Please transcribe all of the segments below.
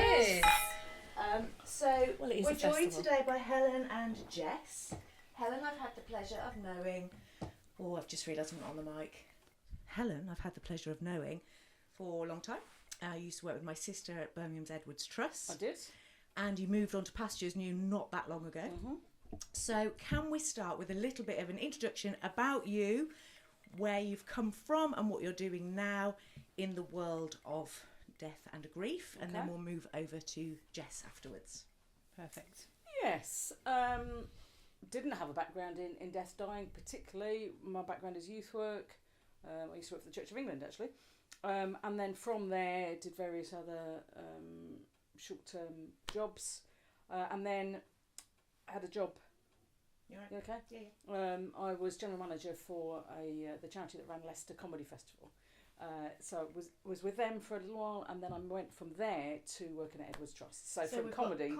is. We're joined today by Helen and Jess. Helen, I've had the pleasure of knowing. Oh, I've just realised I'm not on the mic. Helen, I've had the pleasure of knowing for a long time. I used to work with my sister at Birmingham's Edwards Trust. I did. And you moved on to pastures new not that long ago. Mm-hmm. So can we start with a little bit of an introduction about you, where you've come from and what you're doing now in the world of death and grief, and then we'll move over to Jess afterwards. Perfect. Yes. Didn't have a background in death dying particularly. My background is youth work. I used to work for the Church of England actually. And then from there did various other short-term jobs. And then had a job. You all right? You okay? Yeah. I was general manager for the charity that ran Leicester Comedy Festival. So was with them for a little while, and then I went from there to working at Edwards Trust. So from comedy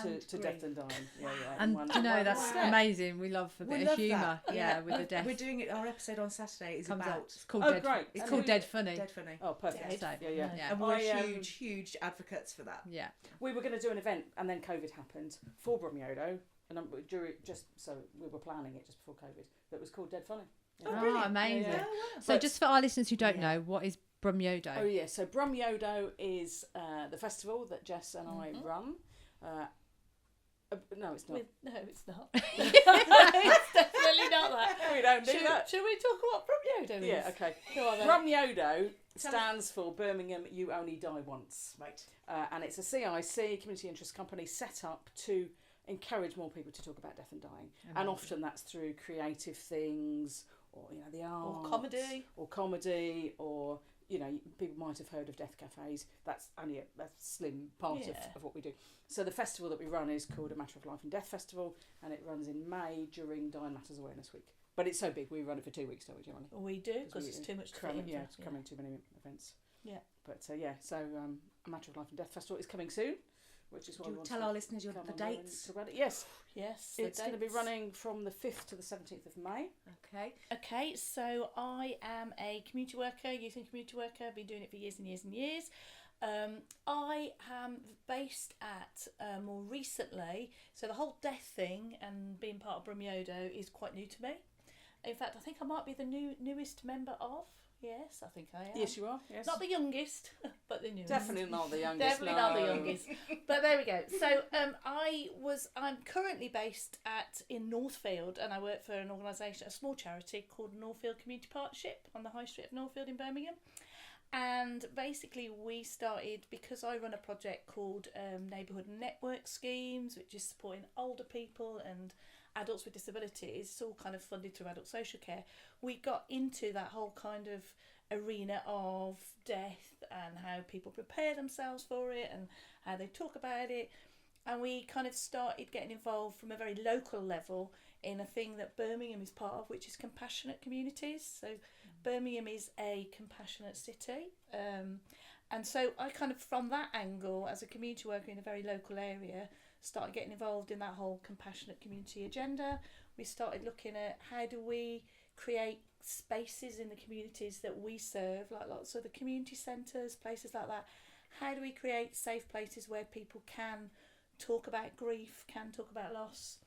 to death and dying. Yeah. And that's amazing. We love a bit of humour. Yeah, with the death. We're doing our episode on Saturday. It's called Dead. Great. It's called Dead Funny. Dead Funny. Oh, perfect. Yeah. And we're huge advocates for that. Yeah. We were going to do an event, and then COVID happened for BrumYODO, and we were planning it just before COVID. That was called Dead Funny. Yeah. Oh, amazing. Yeah. So just for our listeners who don't know, what is BrumYODO? Oh, yeah. So BrumYODO is the festival that Jess and I run. No, it's not. No, it's not. It's definitely not that. We don't do that. Should we talk about BrumYODO is? Yeah, okay. Go on then. BrumYODO stands for Birmingham You Only Die Once. Right. And it's a CIC, community interest company, set up to encourage more people to talk about death and dying. Amazing. And often that's through creative things, or the arts, or comedy, or people might have heard of death cafes. That's only a slim part of what we do. So the festival that we run is called A Matter of Life and Death Festival, and it runs in May during Dying Matters Awareness Week. But it's so big, we run it for 2 weeks, don't we, Gemma? We do, because it's too much to fit into. It's cramming too many events. Yeah. But so A Matter of Life and Death Festival is coming soon. Which is what do you tell our listeners the dates? Yes. It's going to be running from the 5th to the 17th of May. Okay, so I am a community worker, youth and community worker. I've been doing it for years and years and years. I am based at, more recently, so the whole death thing and being part of BrumYODO is quite new to me. In fact, I think I might be the newest member of. Yes, I think I am. Yes, you are. Yes. Not the youngest, but the newest. Definitely not the youngest. Definitely not the youngest. But there we go. So I'm currently based in Northfield, and I work for an organisation, a small charity called Northfield Community Partnership on the High Street of Northfield in Birmingham. And basically we started, because I run a project called Neighbourhood Network Schemes, which is supporting older people and adults with disabilities. It's all kind of funded through adult social care. We got into that whole kind of arena of death and how people prepare themselves for it and how they talk about it. And we kind of started getting involved from a very local level in a thing that Birmingham is part of, which is compassionate communities. So Birmingham is a compassionate city. And so I kind of, from that angle, as a community worker in a very local area, started getting involved in that whole compassionate community agenda. We started looking at how do we create spaces in the communities that we serve, like lots of the community centres, places like that. How do we create safe places where people can talk about grief, can talk about loss?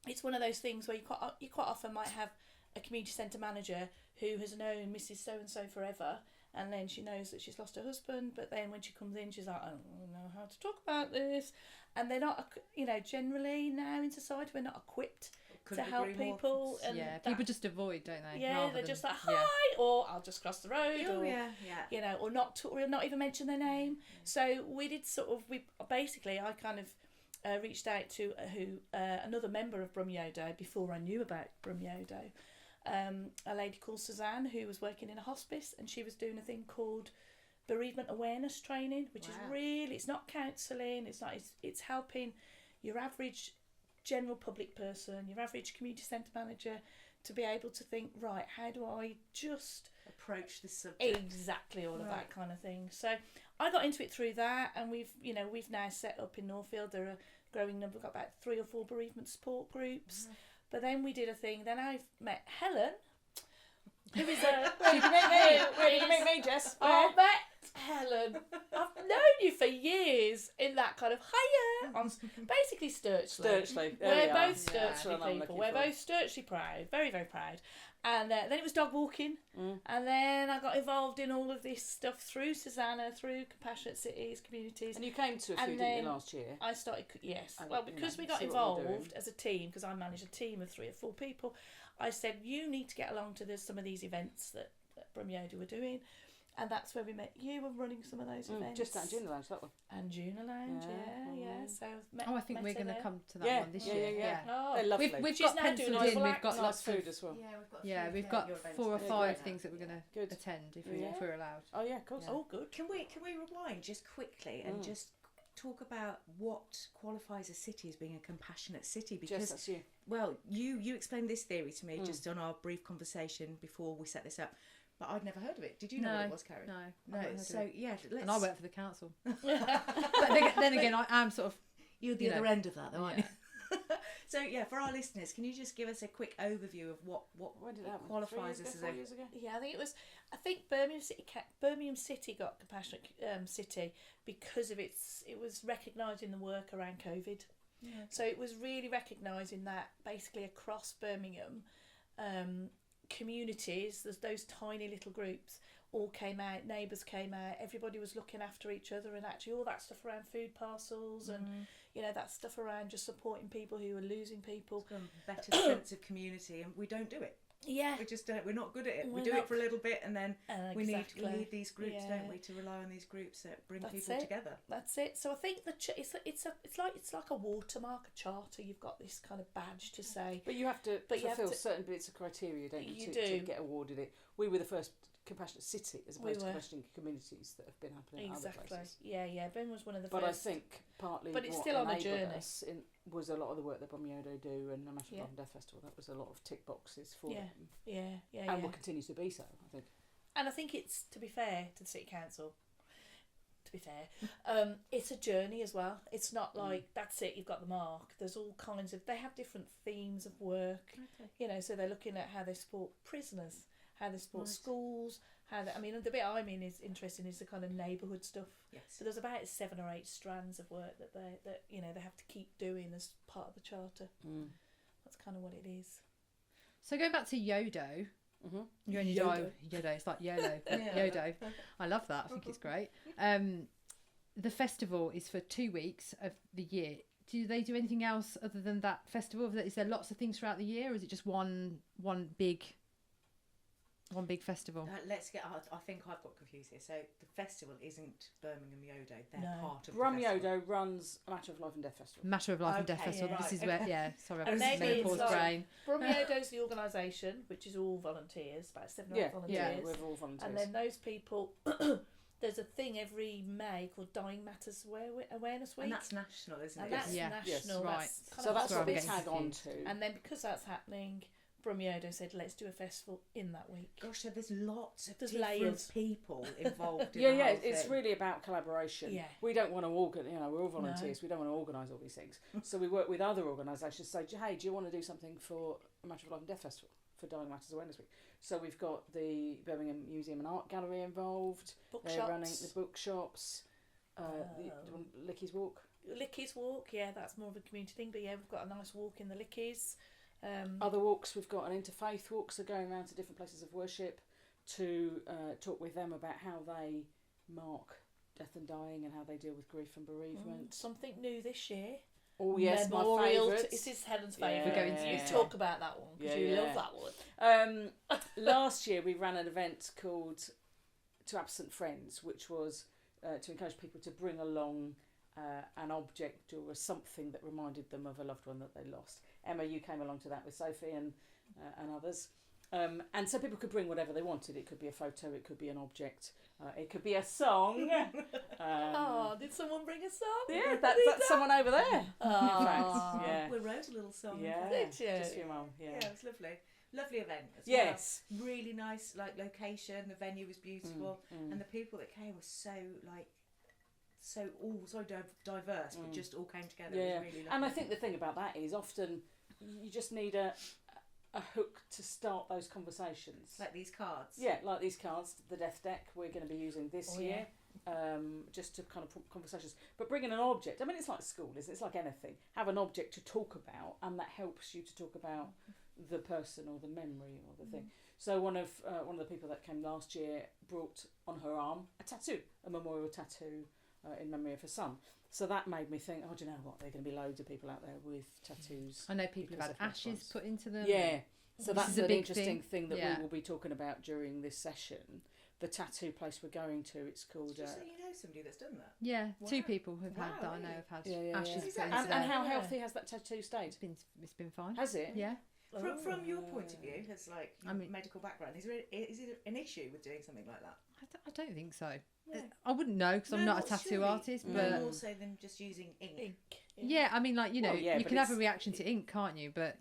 It's one of those things where you quite often might have a community centre manager who has known Mrs. So-and-so forever, and then she knows that she's lost her husband, but then when she comes in, she's like, I don't know how to talk about this. And they're not, generally now in society, we're not equipped to help people. And people just avoid, don't they? Yeah, they're just like, hi, or I'll just cross the road, or not even mention their name. So we did I kind of reached out to another member of BrumYODO before I knew about BrumYODO. A lady called Suzanne, who was working in a hospice, and she was doing a thing called bereavement awareness training, which is really, it's not counselling, it's helping your average general public person, your average community centre manager, to be able to think, right, how do I just approach this subject? Exactly, all of that kind of thing. So I got into it through that, and we've now set up in Northfield, there are a growing number, we've got about 3 or 4 bereavement support groups. But then we did a thing, then I met Helen, who is Where did you meet me, Jess? I met Helen. I've known you for years in that kind of hiya on basically Sturchley. We're both Sturchley people. We're both Sturchley proud, very, very proud. And then it was dog walking, and then I got involved in all of this stuff through Susanna, through Compassionate Cities, communities. And you came to a few, didn't you, last year? I started, yes. Well, because we got involved as a team, because I manage a team of 3 or 4 people, I said, you need to get along to some of these events that BrumYODO were doing. And that's where we met you and running some of those events. Just at Juna Lounge, that one. And Juna Lounge, yeah. So I think we're going to come to that one this year. Yeah. Oh, they're lovely. We've got penciled in. We've got lots food of as well. We've got 4 or 5 things that we're going to attend if we're allowed. Oh yeah, of course. Oh, good. Can we rewind just quickly and just talk about what qualifies a city as being a compassionate city? Because that's you. Well, you explained this theory to me just on our brief conversation before we set this up. But I'd never heard of it. Did you know what it was, Karen? No. So and I work for the council. But then again, I'm sort of you're the other end of that, though, aren't you? So for our listeners, can you just give us a quick overview of what qualifies us as 4 years ago? Yeah, I think Birmingham City got Compassionate City because of it was recognising the work around COVID. Yeah. So it was really recognising that basically across Birmingham. Communities, there's those tiny little groups all came out, neighbours came out, everybody was looking after each other, and actually all that stuff around food parcels and that stuff around just supporting people who are losing people. Better sense of community, and we don't do it. Yeah, we just don't. We're not good at it. We do it for a little bit, and then we need these groups, don't we, to rely on these groups that bring people together. That's it. So I think it's like a watermark, a charter. You've got this kind of badge to say. But you have to fulfil certain bits of criteria, don't you, to get awarded it. We were the first compassionate city as opposed to compassionate communities that have been happening at other places. Yeah. Ben was one of the but first. I think partly but it's still on a journey. Was a lot of the work that BrumYODO do and the Matter of Life and Death Festival. That was a lot of tick boxes for them. Yeah. And will continue to be so, I think. And I think it's, to be fair to the City Council, it's a journey as well. It's not like that's it, you've got the mark. There's all kinds of, they have different themes of work. Okay. So they're looking at how they support prisoners, how they support schools, the bit I'm in is interesting is the kind of neighbourhood stuff. Yes. So there's about 7 or 8 strands of work that they have to keep doing as part of the charter. That's kind of what it is. So going back to YODO, you're only YODO. It's like YOLO. YODO. I love that. I think it's great. The festival is for 2 weeks of the year. Do they do anything else other than that festival? Is there lots of things throughout the year, or is it just one big festival? I think I've got confused here. So the festival isn't Birmingham YODO. They're part of BrumYODO runs a Matter of Life and Death Festival. Matter of Life and Death Festival. Right. This is where, sorry, and I've menopause brain. BrumYODO's the organisation, which is all volunteers, about 7 or 8 volunteers. Yeah, we're all volunteers. And then those people, there's a thing every May called Dying Matters Awareness Week. And that's national, isn't it? And that's national. Yes, right. So that's what we tag on to. And then because that's happening, BrumYODO said, let's do a festival in that week. Gosh, so there's lots of different layers. people involved in the whole thing. It's really about collaboration. Yeah. We don't want to organise, we're all volunteers, we don't want to organise all these things. So we work with other organisations, say, hey, do you want to do something for a Matter of Life and Death Festival, for Dying Matters Awareness Week? So we've got the Birmingham Museum and Art Gallery involved. They're running the bookshops, Licky's Walk. Licky's Walk, that's more of a community thing, but we've got a nice walk in the Lickies. Other walks, we've got an interfaith walk, so going around to different places of worship to talk with them about how they mark death and dying and how they deal with grief and bereavement. Something new this year. Oh yes, Memorial my favourite. This is Helen's favourite. We're going to you talk about that one because you love that one. Last year we ran an event called To Absent Friends, which was to encourage people to bring along an object or something that reminded them of a loved one that they lost. Emma, you came along to that with Sophie and others. And so people could bring whatever they wanted. It could be a photo, it could be an object, it could be a song. Did someone bring a song? Yeah, that's someone over there. In fact, we wrote a little song. Yeah, did you? Just for your mum. Yeah, it was lovely. Lovely event as yes. well. Really nice, location. The venue was beautiful, and the people that came were so diverse, but just all came together. Yeah, it was really lovely. And I think the thing about that is often you just need a hook to start those conversations. Like these cards. Yeah, like these cards. The death deck we're going to be using this year. just to kind of prompt conversations. But bringing an object, I mean, it's like school, isn't it? It's like anything. Have an object to talk about, and that helps you to talk about the person or the memory or the thing. So one of the people that came last year brought on her arm a tattoo, a memorial tattoo in memory of her son. So that made me think, do you know what? There are going to be loads of people out there with tattoos. I know people have had ashes put into them. Yeah. So that's an interesting thing that we will be talking about during this session. The tattoo place we're going to, it's called... Just so you know somebody that's done that? Yeah, wow. 2 people have had that. I know have had ashes put into them. And how healthy has that tattoo stayed? It's been fine. Has it? Yeah. From your point of view, as like medical background, is it an issue with doing something like that? I don't think so. Yeah. I wouldn't know because I'm not a tattoo artist, but more so than just using ink. Yeah, I mean, like you can have a reaction to ink, can't you? But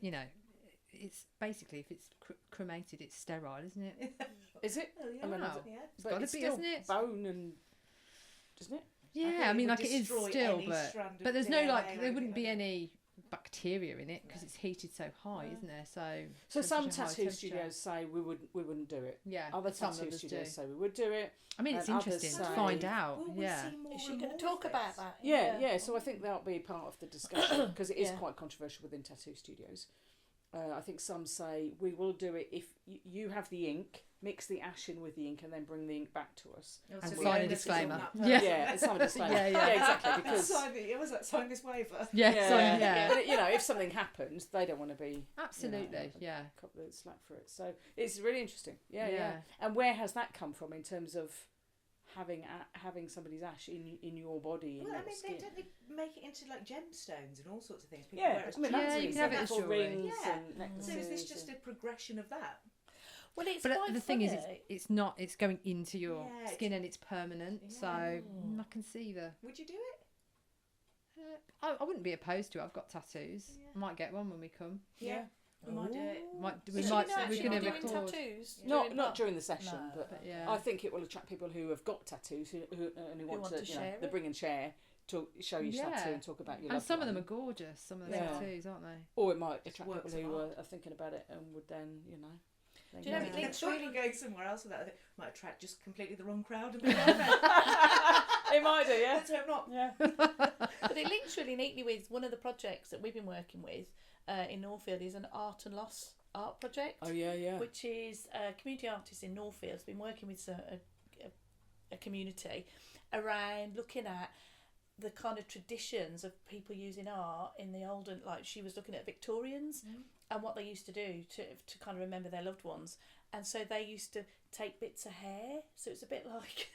it's basically if it's cremated, it's sterile, isn't it? Is it? Oh, yeah. I mean, it's got to be, isn't it? Bone and isn't it? Yeah, I mean, like it is still, but there's no there wouldn't be any bacteria in it because it's heated so high, isn't there? So some tattoo studios say we wouldn't do it. Yeah, other tattoo studios say we would do it. I mean, it's interesting to find out. Is she going to talk about that? Yeah. So I think that'll be part of the discussion because it is quite controversial within tattoo studios. I think some say we will do it if you have the ink, mix the ash in with the ink, and then bring the ink back to us. And sign a disclaimer. And sign a disclaimer. Yeah, exactly. Because sign this waiver. Yeah. But, if something happens, they don't want to be absolutely cut the slack for it. So it's really interesting. Yeah. And where has that come from in terms of having somebody's ash in your body? Well, I mean, they make it into like gemstones and all sorts of things. People wear it as you can have it as rings and necklaces. So is this just a progression of that? Well, it's but quite the thing is, it's not. It's going into your skin and it's permanent. Yeah. So I can see the. Would you do it? I wouldn't be opposed to it. I've got tattoos. Yeah. I might get one when we come. Yeah. We might do it. We're going to record. Tattoos? Not during the session, No, but I think it will attract people who have got tattoos who want to share. They bring and share to show you tattoo and talk about your. And some of them are gorgeous. Some of the tattoos, aren't they? Or it might attract people who are thinking about it and would then Do you know, it's really going somewhere else with that. It might attract just completely the wrong crowd. It might do, yeah. Let's hope not. Yeah. But it links really neatly with one of the projects that we've been working with in Northfield is an art and loss art project. Oh yeah. Which is community artists in Northfield has been working with a community around looking at the kind of traditions of people using art in the olden, like she was looking at Victorians and what they used to do to kind of remember their loved ones. And so they used to take bits of hair, so it's a bit like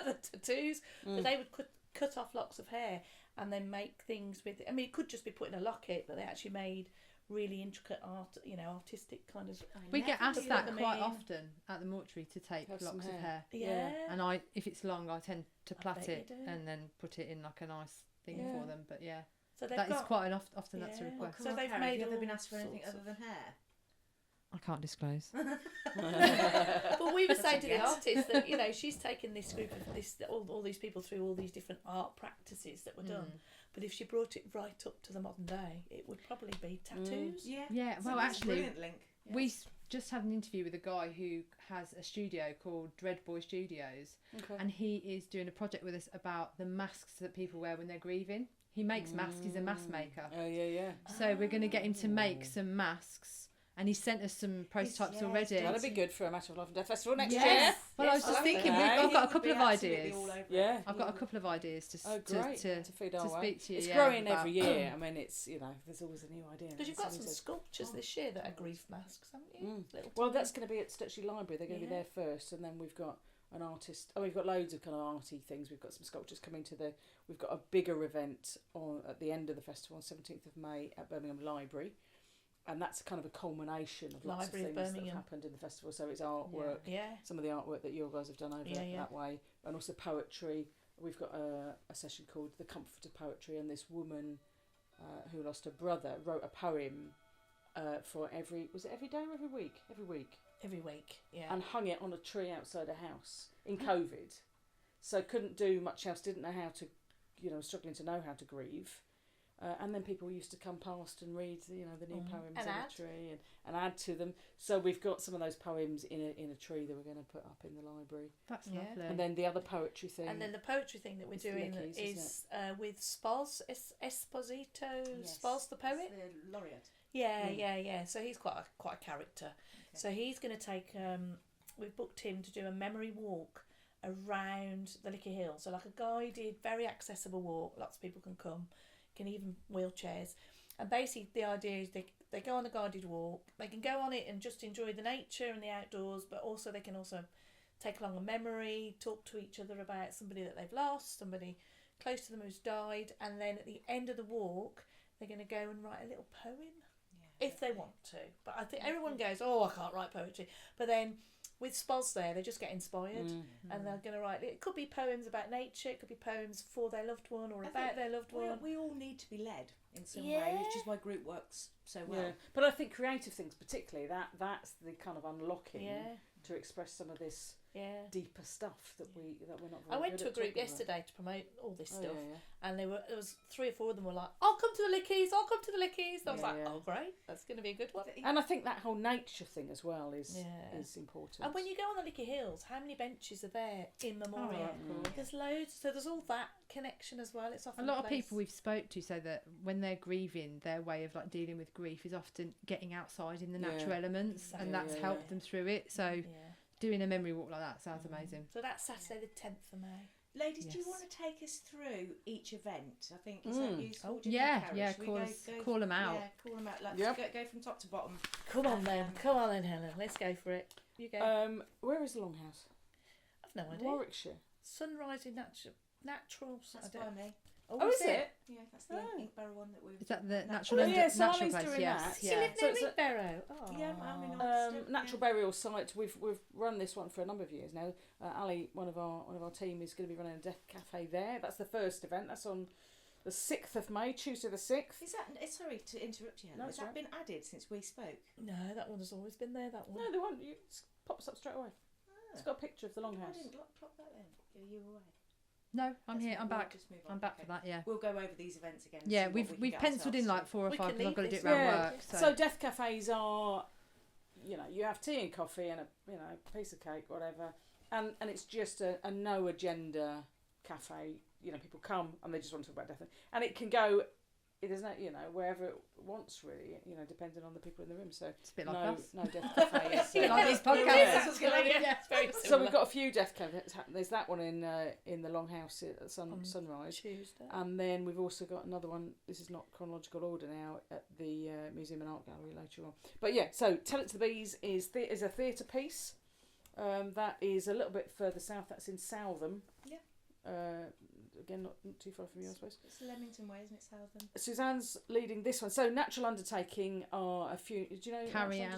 the tattoos, but they would cut off locks of hair and then make things with it. I mean, it could just be put in a locket, but they actually made really intricate art, artistic kind of. We get asked that quite often at the mortuary to take locks of hair. Yeah. And if it's long, I tend to plait it and then put it in like a nice thing for them. But so that is quite often that's a request. So they've made. Have they been asked for anything other than hair? I can't disclose. But we were saying to the artist that she's taken this group of all these people through all these different art practices that were done. But if she brought it right up to the modern day, it would probably be tattoos. Yeah. Well, actually, link. we just had an interview with a guy who has a studio called Dread Boy Studios, and he is doing a project with us about the masks that people wear when they're grieving. He makes masks. He's a mask maker. Oh yeah. So we're going to get him to make some masks. And he sent us some prototypes already. That'd be good for a Matter of Life and Death Festival next year. Well, I was just thinking, I've got a couple of ideas. Yeah. I've got a couple of ideas to feed our way. Speak to you. It's growing every year. I mean, it's, there's always a new idea. Because you've got some sculptures this year that are grief masks, haven't you? Well, that's going to be at Stetchley Library. They're going to be there first. And then we've got an artist. We've got loads of kind of arty things. We've got some sculptures coming we've got a bigger event at the end of the festival on 17th of May at Birmingham Library. And that's kind of a culmination of lots of things that have happened in the festival. So it's artwork, some of the artwork that you guys have done over that way, and also poetry. We've got a session called The Comfort of Poetry, and this woman who lost her brother wrote a poem for every day or every week? Every week, yeah. And hung it on a tree outside a house in COVID. So couldn't do much else, didn't know how to, struggling to know how to grieve. And then people used to come past and read, the new poems And on add. the tree and add to them. So we've got some of those poems in a tree that we're going to put up in the library. That's Yeah. lovely. And then the other poetry thing. And then the poetry thing that we're It's the doing Lickies, is with Spoz, Esposito, Yes, Spoz the poet. it's the laureate. Yeah. So he's quite a character. So he's going to take. We've booked him to do a memory walk around the Licky Hills. So like a guided, very accessible walk. Lots of people can come. Can even wheelchairs. And basically the idea is they go on a guided walk. They can go on it and just enjoy the nature and the outdoors, but also they can also take along a memory, talk to each other about somebody that they've lost, somebody close to them who's died, and then at the end of the walk they're going to go and write a little poem if they want to. But I think everyone goes, oh, I can't write poetry. But then with Spoz there, they just get inspired and they're going to write, it could be poems about nature, it could be poems for their loved one or about their loved one. We all need to be led in some way, which is why group works so well. Yeah. But I think creative things particularly, that's the kind of unlocking to express some of this deeper stuff that we're not very I went good to a at group talking yesterday to promote all this about. stuff, Yeah. and there was 3 or 4 of them were like, I'll come to the Lickies. I was like, Yeah. oh great, that's going to be a good one. And I think that whole nature thing as well is important. And when you go on the Licky Hills, how many benches are there in memoriam? There's loads, so there's all that connection as well. It's often A lot of place. people we've spoke to say that when they're grieving, their way of like dealing with grief is often getting outside in the natural elements, and that's helped them through it. So doing a memory walk like that sounds amazing. So that's Saturday the 10th of May. Ladies, do you want to take us through each event? I think is that useful? Do you Yeah, think, yeah, Carrish? call them out. Yeah, call them out. Let's go from top to bottom. Come on then, Helen. Let's go for it. You go. Where is the Longhouse? I've no idea. Warwickshire. Sunrise in natural. That's by me. Oh, is it? Yeah, that's the Inkbarrow one that we've. Is that the natural, so natural Ali's place? doing Yes. that. You live near Inkbarrow. Oh. Yeah, I mean, Natural burial site. We've run this one for a number of years now. Ali, one of our team, is going to be running a death cafe there. That's the first event. That's on the 6th of May, Tuesday the 6th. Is that? Sorry to interrupt you. Has that been added since we spoke? No, that one has always been there. That one. No, the one pops up straight away. It's got a picture of the Longhouse. I didn't plot that then. You were away. No, I'm here. I'm back. I'm back for that. Yeah. We'll go over these events again. Yeah, we've penciled in like 4 or 5 because I've got to do it around work. So death cafes are, you have tea and coffee and a piece of cake, whatever, and it's just a no agenda cafe. People come and they just want to talk about death, and it can go. There's no, wherever it wants really, depending on the people in the room. So it's a bit like us. No death cafes. Like this podcast. So we've got a few death cafes. There's that one in the Longhouse at Sunrise Tuesday. and then we've also got another one. This is not chronological order now, at the Museum and Art Gallery later on. But yeah, so Tell It to the Bees is a theatre piece. That is a little bit further south. That's in Southam. Yeah. Again, not too far from you, I suppose. It's Leamington Way, isn't it, Southam? Suzanne's leading this one. So Natural Undertaking are a few. Do you know Carrie and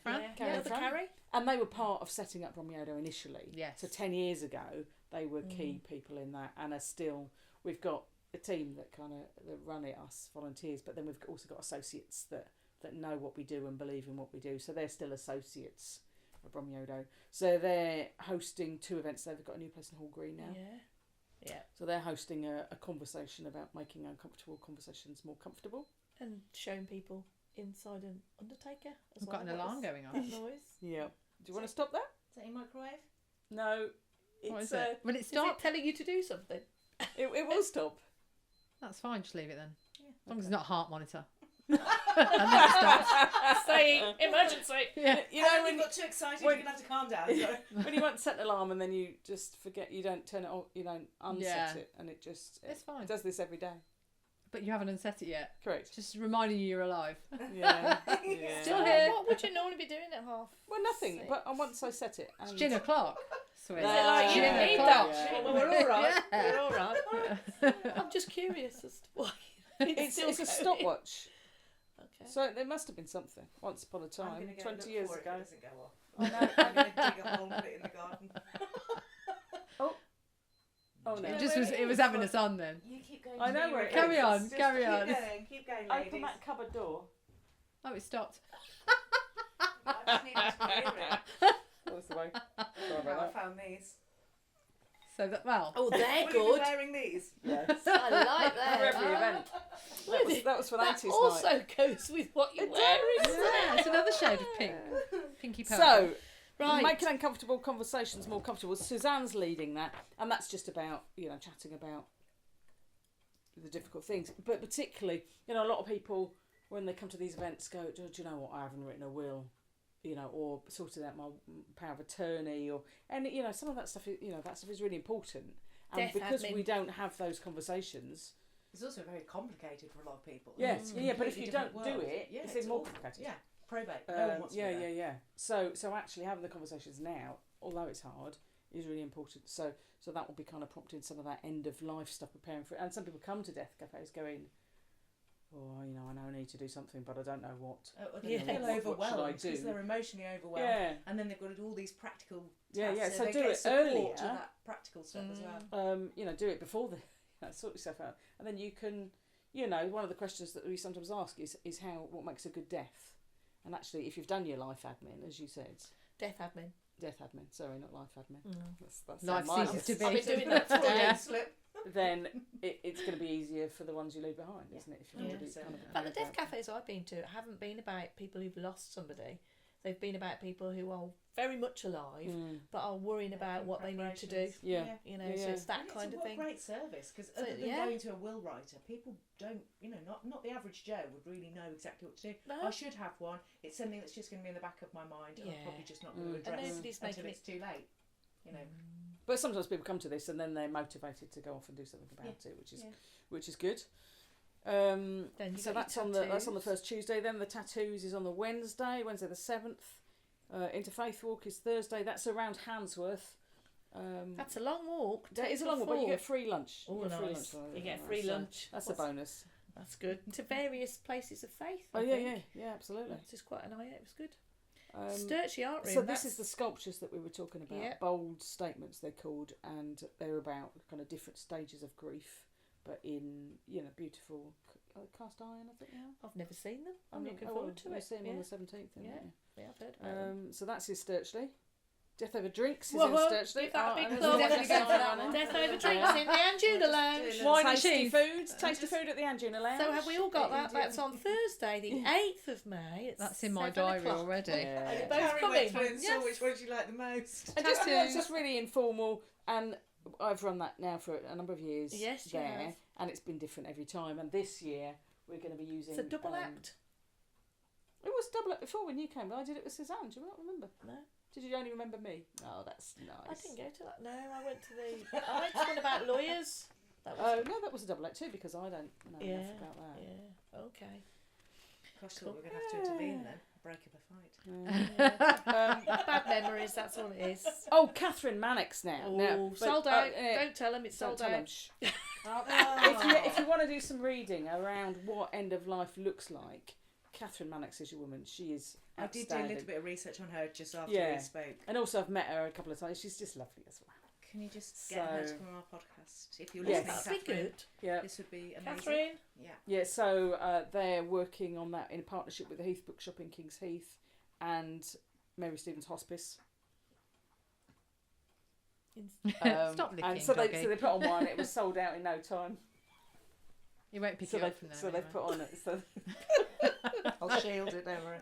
Fran? Carrie and Fran. Carrie. And they were part of setting up BrumYODO initially. Yes. So 10 years ago, they were key people in that, and are still. We've got a team that that run it, us volunteers, but then we've also got associates that know what we do and believe in what we do. So they're still associates of BrumYODO. So they're hosting 2 events. They've got a new place in Hall Green now. Yeah. So they're hosting a conversation about making uncomfortable conversations more comfortable. And showing people inside an undertaker. We've got an alarm going on. That noise. Yeah. Do you want to stop that? Is that your microwave? No. What is it? Will it stop? Is it telling you to do something? It will stop. That's fine. Just leave it then. Yeah. As long as it's not a heart monitor. And then it stops. Saying emergency. Yeah. When you got too excited, you're gonna have to calm down. When you want to set an alarm and then you just forget, you don't turn it on, you don't unset it, and it just It's fine. It does this every day. But you haven't unset it yet. Correct. Just reminding you you're alive. Yeah. Still here. What would you normally be doing at half? Well, nothing. 6? But once I set it, and It's gin o'clock. Sweet. Is it like you Gin need o'clock. that? Yeah. Well, we're all right. Yeah. We're all right. I'm just curious as to why. it's a going. stopwatch. Okay. So there must have been something once upon a I'm time, gonna go 20 look years for it ago. if it doesn't go off. I'm going to dig a hole and put it in the garden. Oh no! It was having us on then. You keep going. I know where it is. Carry on, Just carry on. Keep going, ladies. Open that cupboard door. Oh, it stopped. I just need to clear it. That was the way. Sorry I about that. found these. So that Oh, they're Will you be good. wearing these? Yes. I like For every that. event. Where That have to an 80s also night. goes with what you're wearing. Yeah, it's another shade of pink. Pinky purple. So, Right. making uncomfortable conversations more comfortable. Suzanne's leading that, and that's just about, chatting about the difficult things. But particularly, a lot of people, when they come to these events, go, do you know what, I haven't written a will, or sorted out my power of attorney, and some of that stuff, that stuff is really important. And Death because admin. we don't have those conversations... It's also very complicated for a lot of people. Yes, but if you don't world. do it, it's even more complicated. Yeah, probate. No one wants to do that. Yeah. So actually having the conversations now, although it's hard, is really important. So that will be kind of prompting some of that end of life stuff, preparing for it. And some people come to death cafes going, I know I need to do something, but I don't know what. They feel overwhelmed what should I because do? they're emotionally overwhelmed, and then they've got to do all these practical tasks. So they do get it support earlier. to that practical stuff as well. Do it before sort yourself out, and then you can. One of the questions that we sometimes ask is what makes a good death, and actually, if you've done your life admin, as you said, Death admin. Sorry, not life admin. That's Life mine. ceases to be. I've been doing that today. Then it's going to be easier for the ones you leave behind, isn't it? If you're already kind of But the death about- cafes I've been to haven't been about people who've lost somebody. They've been about people who are very much alive, but are worrying about what they need to do. Yeah. So it's that kind of thing. What a great service, because So, other than going to a will writer, people don't, not the average Joe would really know exactly what to do. No. I should have one. It's something that's just going to be in the back of my mind, and I'm probably just not going to address nobody's until making it's too late. But sometimes people come to this and then they're motivated to go off and do something about it, which is good. Then you So got your that's on the tattoos. first Tuesday. Then the tattoos is on the Wednesday the 7th. Interfaith Walk is Thursday. That's around Handsworth. That's a long walk. That is a long walk, but you get free lunch. Oh, You get free nice. lunch. You get free So lunch. That's a bonus. That's good. To various places of faith. Oh I yeah, think. yeah, absolutely. It's just quite an eye. It was good. Um, Sturchy art room. So this is the sculptures that we were talking about. Yep. Bold statements they're called, and they're about kind of different stages of grief, but in beautiful cast iron. I think they are. I've never seen them. I'm looking forward to We'll it. see him on the 17th. Yeah, I've heard about them. So that's in Sturchley. Death Over Drinks is Whoa, in whoa, Sturchley. give that a big and plug. there's Definitely go for that one. Death Over Drinks in the Anjuna Lounge. Wine and tasty cheese. foods. Tasty food at the Anjuna Lounge. So have we all got that? That's on Thursday, the 8th of May. That's in my diary already. Yeah. Are you both coming? So which one do you like the most? And it's just really informal, and I've run that now for a number of years. Yes, you there, have. and it's been different every time. And this year we're going to be using. It's a double act. It was double act before when you came, but I did it with Suzanne. Do you not remember? No. Did you only remember me? Oh, that's nice. I didn't go to that. No, I went to one about lawyers. That was Oh no, that was a double act too because I don't know enough about that. Yeah. Okay. Gosh, we're going to have to intervene then. Break up a fight. Bad memories. That's all it is. Oh, Catherine Mannix now. Oh, now but, sold out. yeah, Don't tell them it's don't sold tell 'em. out. Shh. If you want to do some reading around what end of life looks like, Catherine Mannix is your woman. She is I did do a little bit of research on her just after Yeah. we spoke. And also I've met her a couple of times. She's just lovely as well. Can you just get her to So- come on our podcast? If you're Yes. listening, That'd be Catherine, good. Yeah. this would be amazing. Catherine. Yeah. Yeah, so they're working on that in partnership with the Heath Bookshop in Kings Heath and Mary Stevens Hospice. Stop licking, And so doggy. they put on one. It was sold out in no time. You won't pick So it they up from there. so they've put on it. So I'll shield it, don't worry.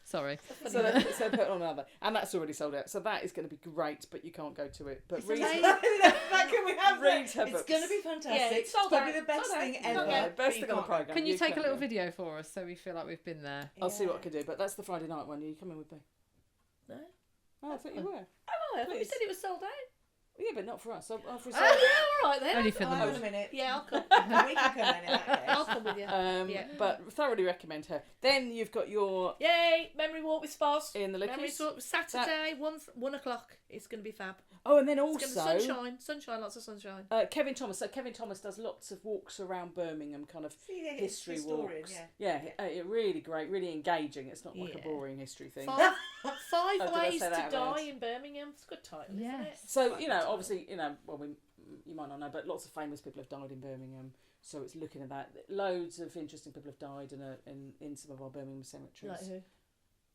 Sorry. so they put on another, and that's already sold out. So that is going to be great, but you can't go to it. But read, That can we have read that? her It's books. going to be fantastic. Yeah, it's sold probably out. the best Sold out. thing Sold ever. out. Yeah, best But thing you on the can't- programme. Can you take a little video for us so we feel like we've been there? I'll see what I Yeah. can do. But that's the Friday night one. Are you coming with me? No. Oh, I thought you were. Oh, I thought you Please. said it was sold out. Yeah, but not for us. I'll for Oh, yeah, all right then. Only for the Hold on a mood. minute. Yeah, I'll come. We can come in that case. I'll come with you. Yeah. But thoroughly recommend her. Then you've got your Yay! Memory walk with Spos. in the Memory Lickies. walk Saturday, 1 o'clock. It's going to be fab. Oh, and then It's also going to be sunshine, lots of sunshine. Kevin Thomas. So Kevin Thomas does lots of walks around Birmingham, kind of Yeah, he's history historian, walks. yeah. Really great, really engaging. It's not like a Yeah. boring history thing. Five Oh, did I ways say to that out loud? die in Birmingham. It's a good title, isn't it? Yes. So Quite you a know, good title. obviously, you might not know, but lots of famous people have died in Birmingham. So it's looking at that. Loads of interesting people have died in some of our Birmingham cemeteries. Like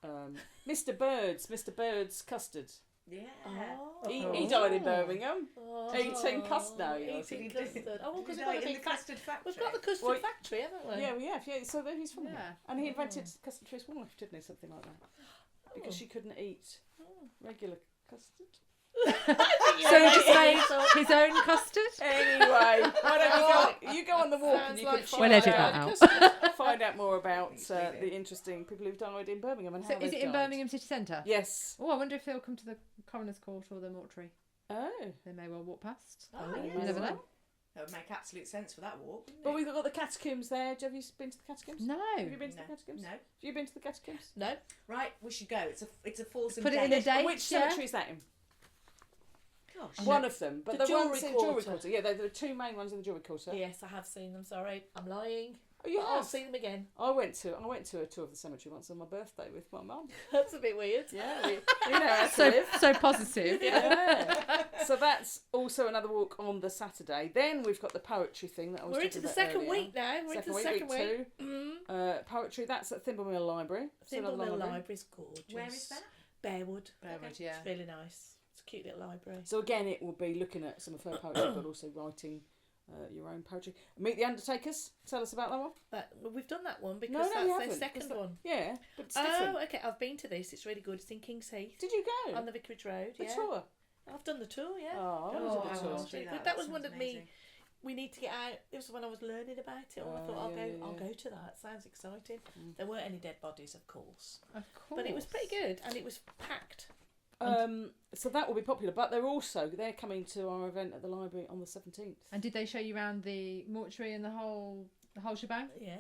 who? Mr. Bird's custard. Yeah. He died in Birmingham. Eating custard. Eating custard. Oh, because He died in the custard factory. We've got the custard factory, haven't we? Yeah, we have. Yeah, so he's from there. And he invented custard to his wife, didn't he? Something like that. Because she couldn't eat regular custard. So he just made his own custard? Anyway, why don't you go on the walk and you can find out more about the interesting people who've died in Birmingham and how is it in Birmingham city centre? Yes. Oh, I wonder if they'll come to the coroner's court or the mortuary. Oh. They may well walk past. You never know. That would make absolute sense for that walk. But we've got the catacombs there. Have you been to the catacombs? No. Have you been to the catacombs? No. Have you been to the catacombs? No. Right, we should go. It's a foursome Put it in a date. Which cemetery is that in? Gosh. One of them, but The the jewellery jewellery quarter. quarter. Yeah, they're the two main ones in the jewellery quarter. Yes, I have seen them. Sorry, I'm lying. Oh, you But I'll have? see them again. I went to a tour of the cemetery once on my birthday with my mum. That's a bit weird. Yeah, we know how to live. So positive. Yeah. So that's also another walk on the Saturday. Then we've got the poetry thing that I was We're talking into the about second earlier. week now. We're into the second week. Two. Poetry, that's at Thimble Mill Library. So Thimble another Mill library. Library's gorgeous. Where is that? Bearwood. Bearwood, yeah. It's really nice. It's a cute little library. So again, it will be looking at some of her poetry, but also writing your own poetry. Meet the Undertakers. Tell us about that one. We've done that one because No, we that's haven't. their second one. Yeah, but it's different. Oh, okay. I've been to this. It's really good. It's in King's Heath. Did you go? On the Vicarage Road. The Yeah. tour. I've done the tour. Yeah. Oh, I Oh, was I at the want tour. to do But that was one of me. We need to get out. It was when I was learning about it. And I thought I'll go to that. Sounds exciting. There weren't any dead bodies, of course. Of course. But it was pretty good, and it was packed. So that will be popular, but they're coming to our event at the library on the 17th. And did they show you around the mortuary and the whole shebang? Yeah.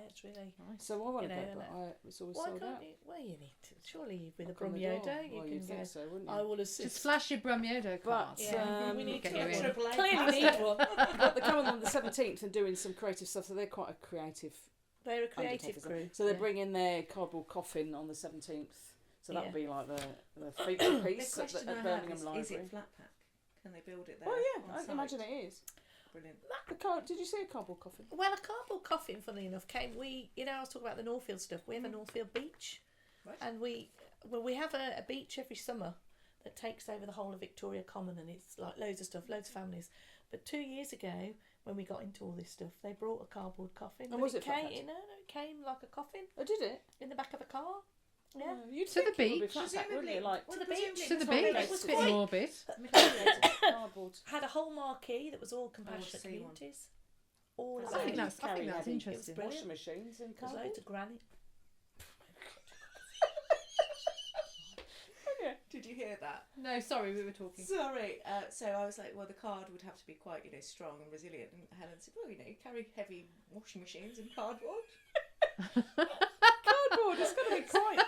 It's really nice. So I want to You go, know, but it's always Why sold can't out. you? Well, you need to. Surely with a Knock on the door. BrumYODO, you Well, can you'd go. think so, wouldn't you? I will assist. Just flash your BrumYODO card. Yeah, we need get to you in. clearly need one. But they're coming on the 17th and doing some creative stuff, so they're quite a creative. They're a creative undertakers. crew. So they're bringing their cardboard coffin on the 17th. So that'll be like the feature piece The at question I have Birmingham is Library. it flat pack? Can they build it there? Oh yeah, on I site? imagine it is. Brilliant. Did you see a cardboard coffin? Well, a cardboard coffin, funnily enough, came. I was talking about the Northfield stuff. We have a Northfield beach, Right. and we have a beach every summer that takes over the whole of Victoria Common, and it's like loads of stuff, loads of families. But 2 years ago, when we got into all this stuff, they brought a cardboard coffin. And was it flat came? packed? No, it came like a coffin Oh, did it? in the back of a car. Yeah. You'd To the think it would be beach? flat pack, wouldn't it? Like To the beach. To the Presumably beach. it's It's a bit quite- morbid. cardboard. Had a whole marquee that was all to compassionate see one. communities. All I about think it. that's Carry heavy interesting. brilliant. Washing machines and There's cardboard. loads of granny. Did you hear that? No, sorry, we were talking. Sorry. So I was like, well, the card would have to be quite, strong and resilient. And Helen said, well, you carry heavy washing machines and cardboard. Cardboard, it's got to be quite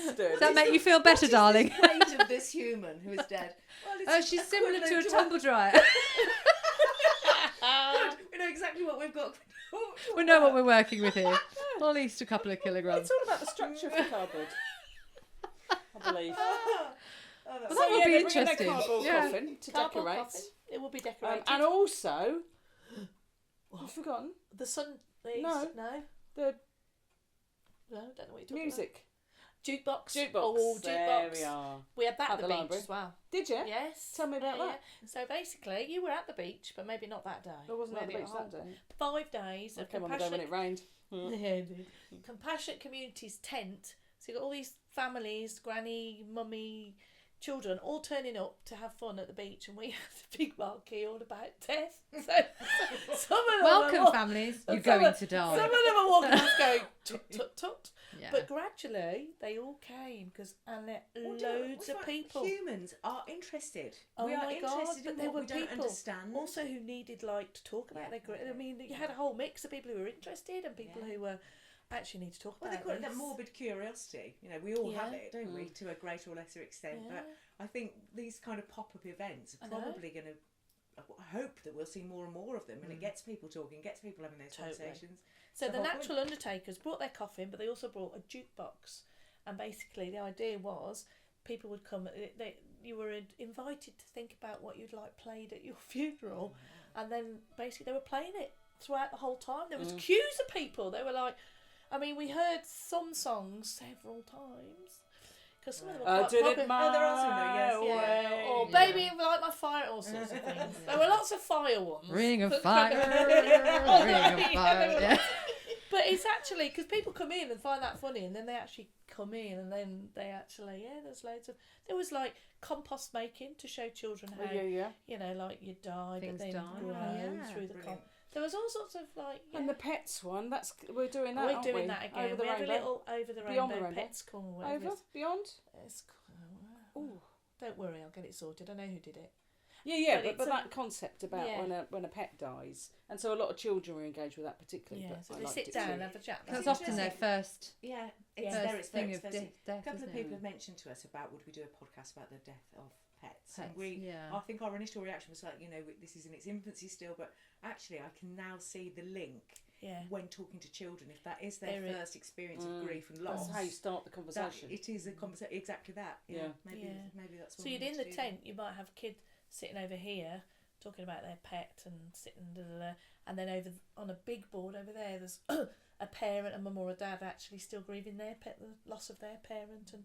sturdy. Does that make you feel better, darling? The weight of this human who is dead. Well, Oh, it's she's similar to a equivalent tumble dryer. Good. We know exactly what we've got. We know what we're working with here. Well, at least a couple of kilograms. It's all about the structure of the cardboard, I believe. Well, that would be they're bringing interesting. their cardboard Yeah. coffin to Cardboard decorate. coffin. It will be decorated. And also, I've forgotten, the sun. No. the No, don't know what you're talking music. about. Jukebox. Jukebox. Oh, There jukebox. we are. We had that At at the the beach library. as well. Did you? Yes. Tell me about that. So basically, you were at the beach, but maybe not that day. I wasn't at the Maybe beach a whole that day. 5 days I of came on the day when it rained. Yeah, it did. Compassionate Communities tent. So you've got all these families, granny, mummy, children, all turning up to have fun at the beach, and we had a big marquee all about death. So some of them Welcome, are families. You're some going of- to Some of die. them are walking past going tut tut tut. Yeah. But gradually they all came loads of people. Humans are interested. Oh we are my God, interested but in there what were we don't people understand. also who needed to talk about their grit. I mean, you had a whole mix of people who were interested and people who were actually need to talk Well, they about call it this. that morbid curiosity. We all have Yeah. it, don't we, to a greater or lesser extent. Yeah. But I think these kind of pop-up events are I know. probably going to. I hope that we'll see more and more of them, and it gets people talking, gets people having those Totally. conversations. So the whole natural undertakers brought their coffin, but they also brought a jukebox. And basically, the idea was people would come. You were invited to think about what you'd like played at your funeral, and then basically they were playing it throughout the whole time. There was queues of people. They were like, I mean, we heard some songs several times Because some of them are quite did it popular. my there are some though, yes. Yeah. Or Baby Light My Fire, all sorts of things. There were lots of fire ones. Ring of fire, ring of fire. Yeah. But it's actually, because people come in and find that funny, and then they actually come in and then they actually, there's loads of, there was like compost making to show children how, you know, like you die, Things but then die. grow through the compost. There was all sorts of like, And the pets one, we're doing that, we're aren't doing we? that again. Over the We had a rainbow. little Over the Beyond Rainbow the rainbow. Pets Corner. Whatever Over? Beyond? it's called. Don't worry, I'll get it sorted. I know who did it. But that concept about when a pet dies, and so a lot of children were engaged with that particularly. Yeah, but so I they liked sit it down too. and have a chat. That's often their first. Yeah, First thing very of expensive. death. A couple of isn't people it? have mentioned to us about would we do a podcast about the death of pets. And Pets, I think our initial reaction was like, you know, this is in its infancy still, but actually I can now see the link when talking to children. If that is their first experience of grief and loss, That's how you start the conversation. it is a conversation. Exactly that. Yeah. Maybe that's what. So you'd in the tent, you might have a kid sitting over here talking about their pet and sitting and then over on a big board over there, there's a parent, a mum or a dad actually still grieving their pet, the loss of their parent, and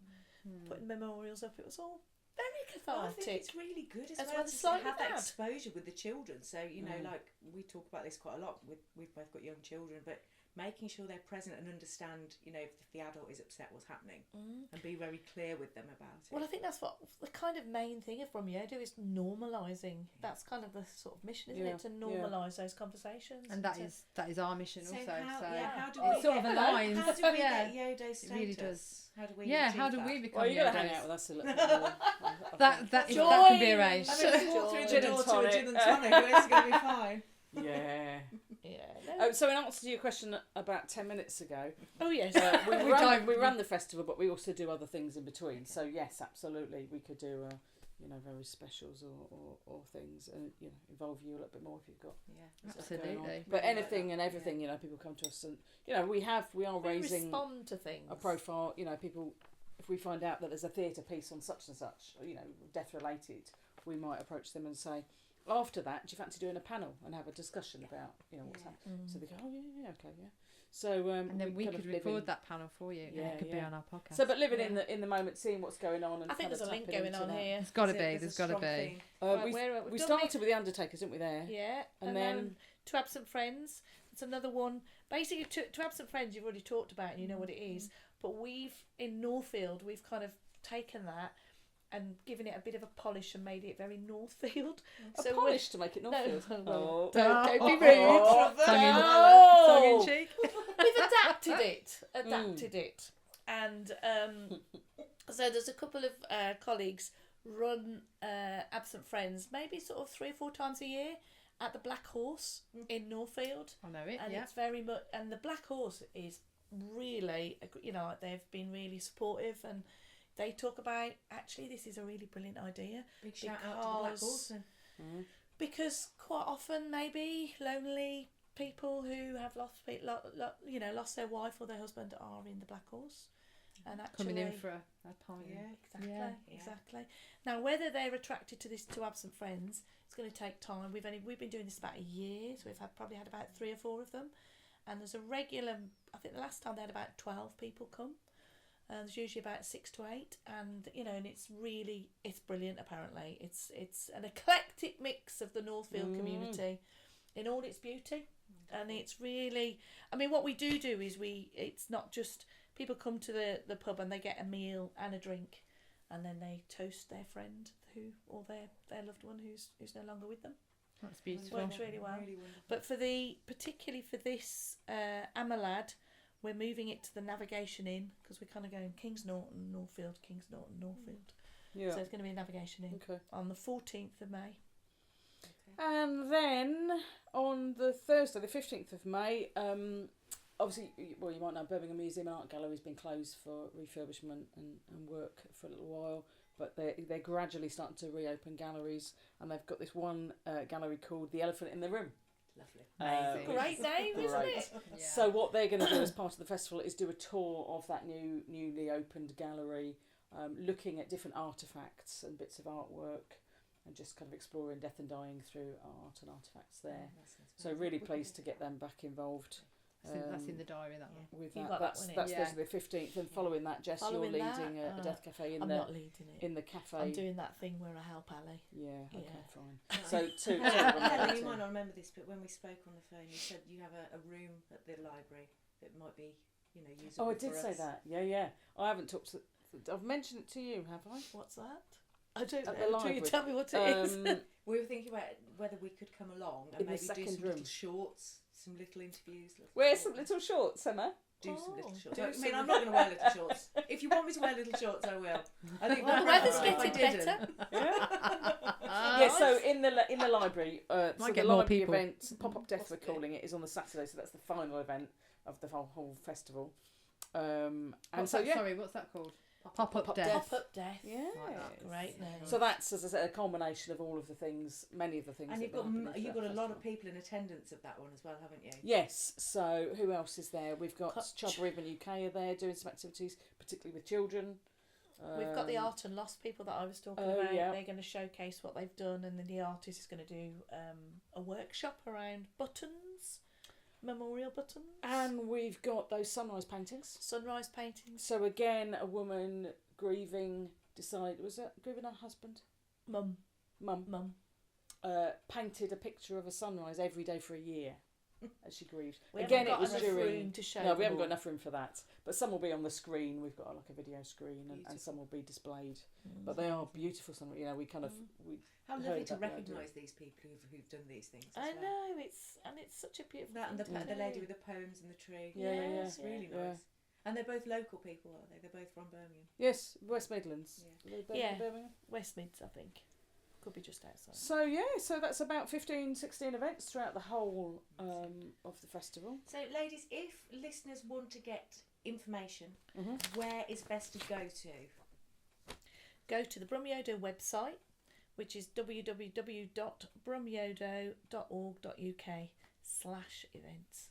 putting memorials up. It was all very cathartic. I think it's really good as well to to have that exposure with the children. So, you know, like we talk about this quite a lot. We've both got young children, but making sure they're present and understand, you know, if the adult is upset, what's happening, and be very clear with them about it. Well, I think that's what the kind of main thing of BrumYODO is normalising. That's kind of the sort of mission, isn't it? To normalise those conversations. And that is our mission also. How do it we sort of aligns. How do we get YODO status? It really does. How do we? How do we become? Well, you're going to Yodos? hang out with us a little bit more. that can be arranged. I mean, we walk through the Gin and door to a tonic. gin and tonic. It's going to be fine. Yeah. Yeah. So in answer to your question about 10 minutes ago, Oh yes. we run the festival, but we also do other things in between. So yes, absolutely, we could do various specials or things, and involve you a little bit more if you've got stuff going on. Absolutely. But anything and everything, people come to us, and we are raising respond to things. a profile. People, if we find out that there's a theatre piece on such and such, death related, we might approach them and say, after that, do you fancy doing a panel and have a discussion about what's happening? So they go, oh yeah, okay, yeah. So and then we could record that panel for you. Yeah, it could be on our podcast. So, but living in the moment, seeing what's going on, and I think kind there's of a link tapping going on into that. here. There's got to be. There's got to be. We started with the Undertakers, didn't we? There. Yeah, and then To Absent Friends. It's another one. Basically, to Absent Friends, you've already talked about, and you know what it is. But in Northfield, we've kind of taken that and given it a bit of a polish and made it very Northfield. A polish to make it Northfield. No, Don't be rude. Tongue in cheek. We've adapted it, and so there's a couple of colleagues run Absent Friends, maybe sort of 3 or 4 times a year at the Black Horse in Northfield. I know it. And Yeah. it's very much, and the Black Horse is really, they've been really supportive, and they talk about, actually, this is a really brilliant idea. Big shout out to the Black Horse. Because quite often, maybe lonely people who have lost their wife or their husband are in the Black Horse, and actually Coming in for a pint. Yeah, exactly. Now, whether they're attracted to this to Absent Friends, it's going to take time. We've been doing this about a year, so we've probably had about 3 or 4 of them, and there's a regular. I think the last time they had about 12 people come. And there's usually about 6 to 8, and and it's brilliant. Apparently, it's an eclectic mix of the Northfield community in all its beauty, and it's really. I mean, what we do is it's not just people come to the pub and they get a meal and a drink, and then they toast their friend or their loved one who's no longer with them. That's beautiful. Works really well. But particularly for this Amalad, we're moving it to the Navigation Inn, because we're kind of going Kings Norton, Northfield, Kings Norton, Northfield. Yeah. So it's going to be a Navigation Inn on the 14th of May. And then on the Thursday, the 15th of May, obviously, well, you might know Birmingham Museum and Art Gallery has been closed for refurbishment and work for a little while, but they're gradually starting to reopen galleries, and they've got this one gallery called The Elephant in the Room. Lovely. Great name, isn't it? Yeah. So what they're going to do as part of the festival is do a tour of that newly opened gallery, looking at different artefacts and bits of artwork, and just kind of exploring death and dying through art and artefacts there. So really pleased to get them back involved That's in the diary, that one. With You that, got that that's one in. that's Yeah. Thursday the 15th, and following that, Jess, Following you're that, leading a death cafe I'm not leading it. in the cafe. I'm doing that thing where I help Ali. Yeah, okay, Yeah. fine. So two Helen, you might not remember this, but when we spoke on the phone, you said you have a room at the library that might be, usable. Oh, I did for say us. that. Yeah. I haven't talked to. I've mentioned it to you, have I? What's that? I don't At the know. Until library. you tell me what it is. We were thinking about whether we could come along and In the maybe do second some room. little shorts, some little interviews. Wear some little shorts, Emma. Do some little shorts. Do I some mean, I'm not going to wear little shorts. If you want me to wear little shorts, I will. I think Well, the that'd be weather's all right. getting If I didn't- better. Yeah, so in the library, so Might the get more library people. event, Pop-Up Death we're Possibly. calling it, is on the Saturday, so that's the final event of the whole festival. And What's so that? yeah, Sorry, what's that called? Pop-up death. Pop-up death. yeah. Great name. So that's, as I said, a culmination of all of the things, many of the things. And that you've got will happen you've at got a that lot of festival. people in attendance of that one as well, haven't you? Yes. So who else is there? We've got Cut- Chub Ribbon UK are there doing some activities, particularly with children. We've got the Art and Lost people that I was talking oh, about. yeah. They're going to showcase what they've done, and then the artist is going to do a workshop around buttons, memorial buttons, And we've got those sunrise paintings. sunrise paintings. So again, a woman grieving grieving her husband? Mum, Mum. Painted a picture of a sunrise every day for a year as she grieved. we Again, haven't got it was enough during. room to show. No, we them haven't got all. enough room for that. But some will be on the screen. We've got like a video screen, and Beautiful. some will be displayed. But they are beautiful. We kind of we. How Heard lovely to about the idea. recognise these people who've done these things. As I well. know it's such a beautiful. That and the, thing to the lady do. with the poems and the tree. Yeah. It's really yeah. nice. And they're both local people, aren't they? They're both from Birmingham. Yes, West Midlands. Yeah. Birmingham. West Mids, I think. Could be just outside. So that's about 15, 16 events throughout the whole of the festival. So, ladies, if listeners want to get information, Mm-hmm. where is best to go to? Go to the BrumYODO website, which is www.brumyodo.org.uk/events,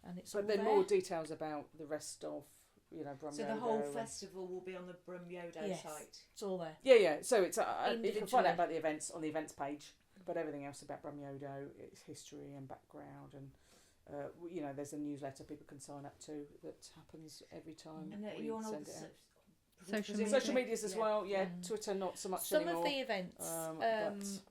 and it's all But then there. more details about the rest of BrumYODO. So the whole and- festival will be on the BrumYODO Yes. site. It's all there. Yeah. So it's you can find Individually. out about the events on the events page, but everything else about BrumYODO, its history and background, and there's a newsletter people can sign up to that happens every time And we you're on all send the it out. Social presumably- Social medias as yeah. well. Yeah, Mm. Twitter not so much Some anymore. of the events, but-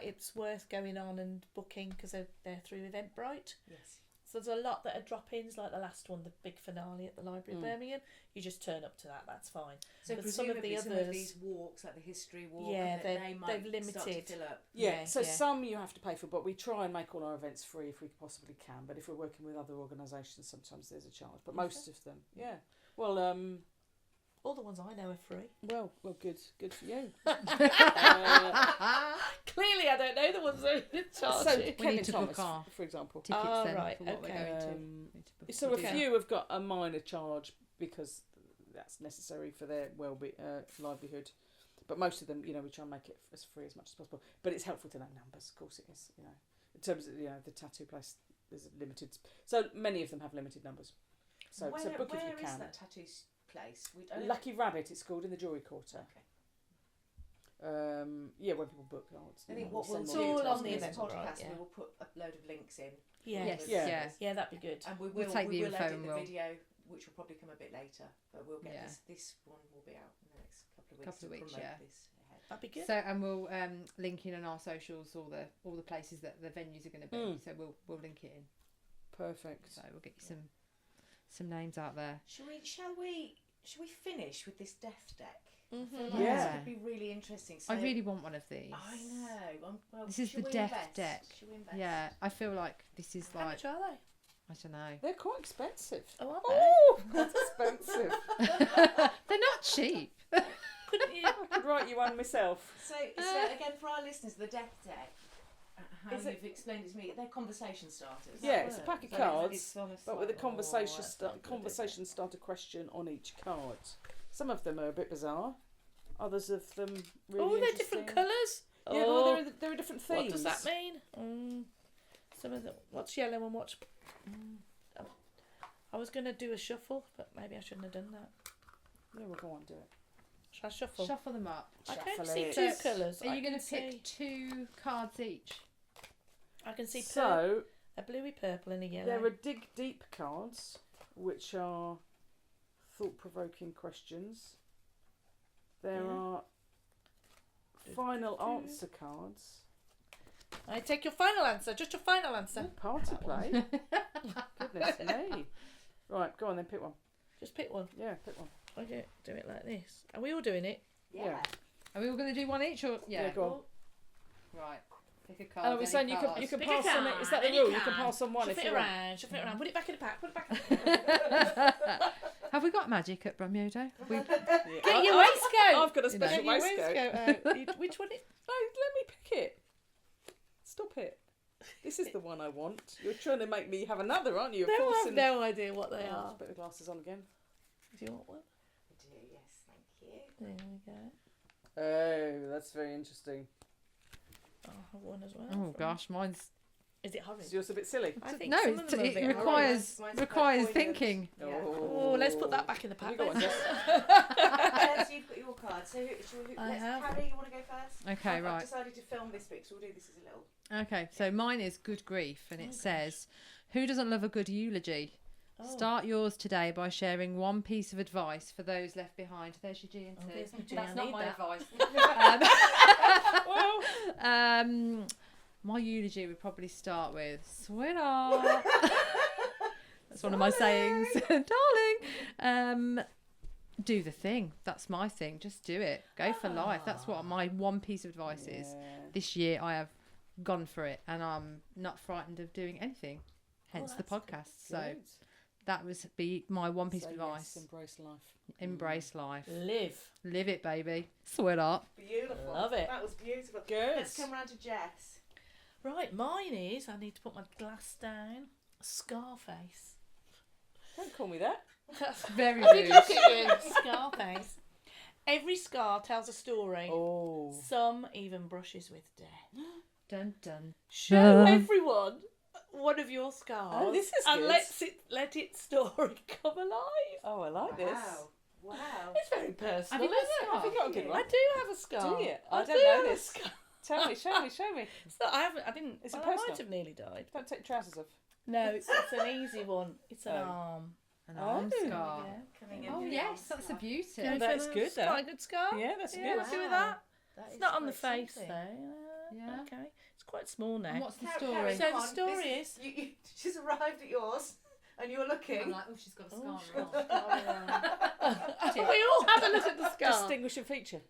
it's worth going on and booking because they're through Eventbrite. Yes. So there's a lot that are drop-ins, like the last one, the big finale at the Library of Birmingham. You just turn up to that. That's fine. So But some of presumably the some others- of these walks, like the history walk, Yeah, they might they've start to limited. fill up. Yeah, so yeah. some you have to pay for, but we try and make all our events free if we possibly can. But if we're working with other organisations, sometimes there's a charge. But most of them, yeah. Well, All the ones I know are free. well, good for you. Clearly, I don't know the ones that are So charging. Kevin need to Thomas, book our for example. Tickets Oh, then right, for what okay. we're going to. Um, Need to book So a tickets. Okay. few have got a minor charge because that's necessary for their livelihood. But most of them, we try and make it as free as much as possible. But it's helpful to know numbers, of course it is. In terms of the tattoo place, there's a limited. So many of them have limited numbers. So book if you where is can. that tattoo place? We don't Lucky Rabbit, it's called, in the Jewellery Quarter. Okay. When people book, I think what we'll It's do all is on on the this event, podcast, right, yeah. we will put a load of links in. Yeah. Yes, Yeah. yeah. Yeah, that'd be good. And we We'll will take the info edit and the we'll- video, which will probably come a bit later, but we'll get Yeah. this one will be out in the next couple of weeks. Couple of to weeks, promote yeah. this ahead. That'd be good. So and we'll link in on our socials all the places that the venues are going to be. Mm. So we'll link it in. Perfect. So we'll get you some names out there. Shall we finish with this death deck? I Mm-hmm. feel like Yeah. this could be really interesting. So, I really want one of these. I know. Well, This is should the we death invest? deck. Should we invest? Yeah, I feel like this is How like much are they? I don't know. They're quite expensive. Oh, are they? Oh, that's expensive. They're not cheap. Couldn't you? I could write you one myself. So again, for our listeners, the death deck. How Is it- you've explained it to me, they're conversation starters. Yeah, it's a pack of So cards, it's on a but with a side. conversation that's not good, conversation starter question on each card. Some of them are a bit bizarre. Others of them really Oh, they're interesting. different colours. Yeah, Oh, well, there are different themes. what does that mean? Some of them. What's yellow and what's? I was gonna do a shuffle, but maybe I shouldn't have done that. Yeah, we'll go on, do it. Shall I shuffle? Shuffle them up. I Shuffle can see it. two So, colours. Are I you going can to pick see- 2 cards each? I can see. So, A bluey purple and a yellow. There are dig deep cards, which are thought-provoking questions. There are final answer cards. I take your final answer, just your final answer. Ooh, party play. Goodness me. Right, go on then, pick one. Just pick one. Yeah, pick one. Okay, do it like this. Are we all doing it? Yeah. Are we all going to do one each or Yeah, go on. Right. Pick a card. Oh, we're saying you can Pick a pass on it. Is that the card, rule? any You can card. pass on one if Shuffle you it want. around, shuffle it around. Put it back in the pack, put it back in the pack. Have we got magic at BrumYODO? Get your waistcoat. I've got a You know. special Get your waistcoat. waistcoat out. Which one is... No, let me pick it. Stop it. This is the one I want. You're trying to make me have another, aren't you? No, I have no idea what they Oh, are. just put the glasses on again. Do you want one? I do, yes, thank you. There we go. Oh, that's very interesting. I'll have one as well. Oh gosh, mine's Is it horrid? Is yours a bit silly? I think no. some of them are a It bit requires Mine's requires quite poignant. thinking. Yeah. Oh, let's put that back in the Have pack. you got one, then. Jess? So you've got your card. So I let's have. Carrie, you want to go first? Okay, I've right. decided to film this bit, so we'll do this as a little. Okay, so mine is good grief, and it says, "Who doesn't love a good eulogy? Oh. Start yours today by sharing one piece of advice for those left behind." There's your G and Oh, T. there's my G, That's I not need my that. advice. My eulogy would probably start with "Sweetheart." That's one of my sayings, darling. Do the thing. That's my thing. Just do it. Go for life. That's what my one piece of advice is. This year I have gone for it, and I'm not frightened of doing anything. Hence the podcast. So that was be my one piece of advice. Yes, embrace life. Embrace life. Live it, baby. Sweetheart. Beautiful. Love it. That was beautiful. Good. Let's come round to Jess. Right, mine is, I need to put my glass down, Scarface. Don't call me that. Very Look rude. at you, Scarface. Every scar tells a story. Oh. Some even brushes with death. Dun dun. Show everyone one of your scars. Oh, this is and good. let its story come alive. Oh, I like this. Wow. It's very personal, Have you got isn't a it? scar? Have you got a good one? I do have a scar. Do you? I I don't do know have a this. scar. Tell me, show me, show me. So I didn't. Is it Well, I personal? might have nearly died. Don't take trousers off. No, it's an easy one. It's an Oh. arm. An arm Oh. scar. Coming in Oh for the yes, arm that's a scar. beauty. Go that's for good, the- that. Quite a good scar. Yeah, that's Yeah, good. happy with that. That It's is not on the quite face something. though. Yeah. Okay. It's quite small now. And what's the Carrie, story? So the come on, story this is- you she's arrived at yours and you're looking. I'm like, oh, she's got a scar. Oh, on her arm. we all have a look at the scar. Distinguishing feature.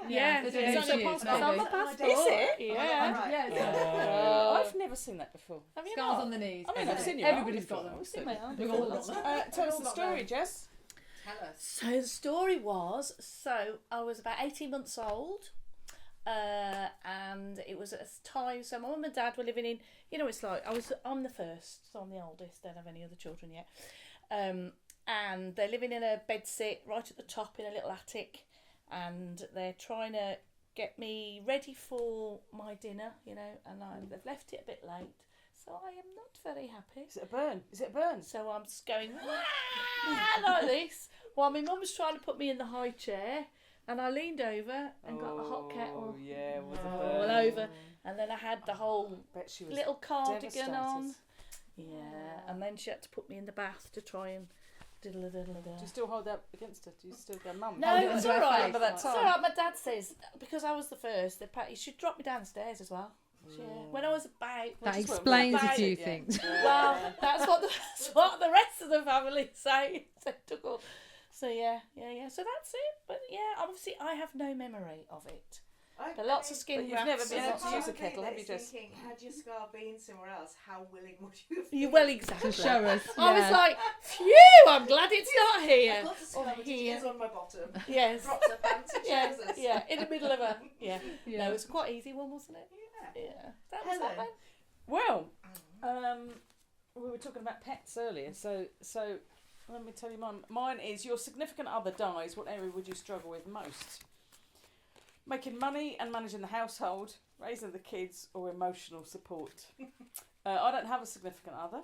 Yeah, There's it's a on few, your passport. It's on my maybe. passport. Is it? Yeah. Right. Yeah. I've never seen that before. Have you Scars not? on the knees. I mean, I've seen your Everybody's arm got before. them. I've seen my arm We've before. all got them. Tell us the story, Jess. Tell us. So the story was, I was about 18 months old, and it was at a time, so my mum and dad were living in, it's like, I'm the first, so I'm the oldest, don't have any other children yet, and they're living in a bedsit right at the top in a little attic, and they're trying to get me ready for my dinner, and they've left it a bit late, so I am not very happy. Is it a burn? Is it a burn? So I'm just going like this while my mum was trying to put me in the high chair, and I leaned over and got the hot kettle Oh, yeah, it was a all burn. over, and then I had the whole Bet she was little cardigan devastated. on. Yeah, and then she had to put me in the bath to try and diddle. Do you still hold that against her? Do you still go, Mum? No, Hold it it's under her all right. face. Remember that It's time? all right. My dad says because I was the first, he should drop me downstairs as well. Yeah. When I was about, That just went explains a about few it, yeah. things. well, that's what the rest of the family say. So yeah. So that's it. But yeah, obviously I have no memory of it. There are lots of skin you've grafts. never been and able to lots use of- a kettle, have you, Jess? Thinking, had your scar been somewhere else, how willing would you have You been? well exactly. To show us. I was yeah. like, phew! I'm glad it's not here. I've got a scar, Or but it here. is on my bottom. Yes. Drops her pants and Yeah, trousers. yeah, in the middle of a No, Yeah. it was quite easy one, wasn't it? Yeah. Yeah, that was Helen. that then. Well, we were talking about pets earlier, so let me tell you mine. Mine is your significant other dies. What area would you struggle with most? Making money and managing the household, raising the kids, or emotional support. I don't have a significant other,